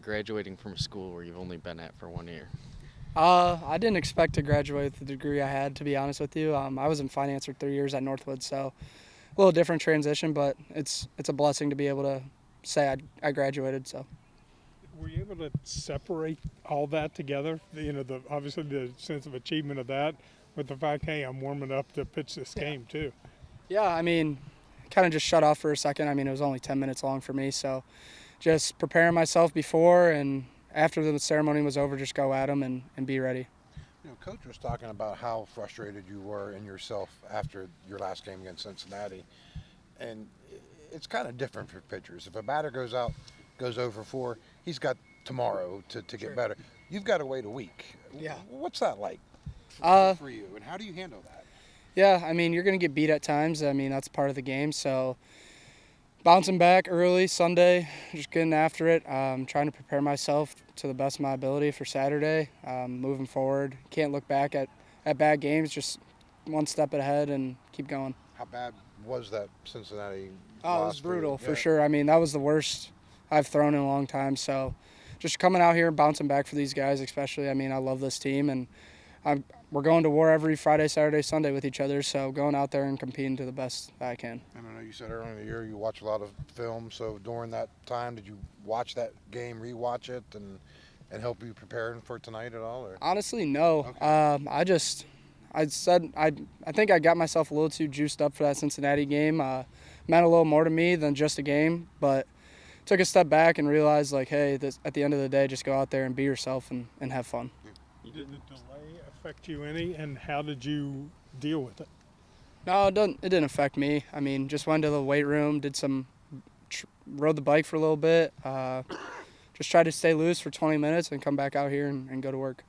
Graduating from a school where you've only been at for 1 year? I didn't expect to graduate with the degree I had, to be honest with you. I was in finance for 3 years at Northwood, so a little different transition, but it's a blessing to be able to say I graduated. So. Were you able to separate all that together? Obviously the sense of achievement of that with the fact, hey, I'm warming up to pitch this game too. Yeah, I mean, kind of just shut off for a second. I mean, it was only 10 minutes long for me, so just preparing myself before and after the ceremony was over, just go at them and be ready. Coach was talking about how frustrated you were in yourself after your last game against Cincinnati, and it's kind of different for pitchers. If a batter goes 0-4, he's got tomorrow to get better. You've got to wait a week. Yeah. What's that like for you, and how do you handle that? Yeah, I mean, you're going to get beat at times. I mean, that's part of the game, so bouncing back early Sunday, just getting after it, trying to prepare myself to the best of my ability for Saturday, moving forward. Can't look back at bad games, just one step ahead and keep going. How bad was that Cincinnati loss? It was brutal, for sure. I mean, that was the worst I've thrown in a long time, so just coming out here and bouncing back for these guys especially. I mean, I love this team, and we're going to war every Friday, Saturday, Sunday with each other, so going out there and competing to the best I can. I don't know, you said earlier in the year you watch a lot of film, so during that time, did you watch that game, rewatch it, and help you prepare for tonight at all? Or? Honestly, no. Okay. I think I got myself a little too juiced up for that Cincinnati game. Meant a little more to me than just a game, but took a step back and realized, like, hey, at the end of the day, just go out there and be yourself and have fun. Did the delay affect you any, and how did you deal with it? No, it didn't affect me. I mean, just went to the weight room, rode the bike for a little bit, just tried to stay loose for 20 minutes and come back out here and go to work.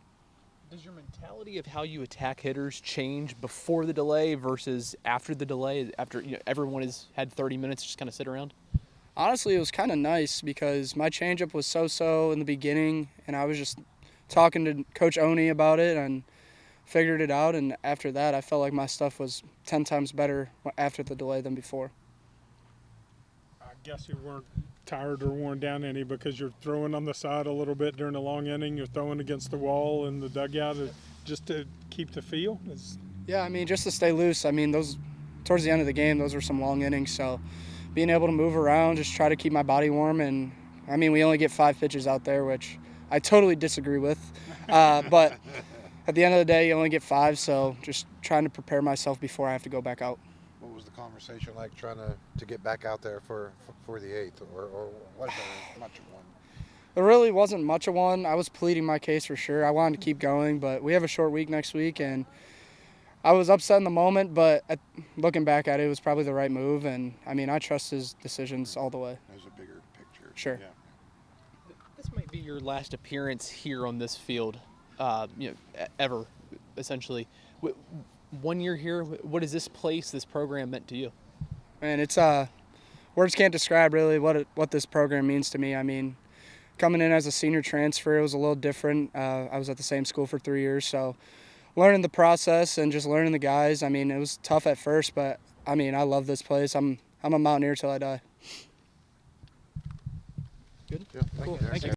Does your mentality of how you attack hitters change before the delay versus after the delay, after everyone has had 30 minutes to just kind of sit around? Honestly, it was kind of nice because my changeup was so-so in the beginning, and I was just talking to Coach Oni about it and figured it out, and after that I felt like my stuff was 10 times better after the delay than before. I guess you weren't tired or worn down any because you're throwing on the side a little bit during the long inning, you're throwing against the wall in the dugout just to keep the feel? Yeah, I mean, just to stay loose. I mean, towards the end of the game, those were some long innings, so being able to move around, just try to keep my body warm, and I mean, we only get 5 pitches out there, which I totally disagree with, but at the end of the day, you only get 5, so just trying to prepare myself before I have to go back out. What was the conversation like trying to get back out there for the 8th, or was there much of one? There really wasn't much of one. I was pleading my case for sure. I wanted to keep going, but we have a short week next week, and I was upset in the moment, but looking back at it, it was probably the right move, and I mean, I trust his decisions all the way. There's a bigger picture. Sure. Yeah. This might be your last appearance here on this field, ever, essentially. 1 year here, what has this place, this program meant to you? And it's words can't describe really what this program means to me. I mean, coming in as a senior transfer, it was a little different. I was at the same school for 3 years, so learning the process and just learning the guys. I mean, it was tough at first, but I mean, I love this place. I'm a Mountaineer till I die. Good. Yeah, thank you. Thank you.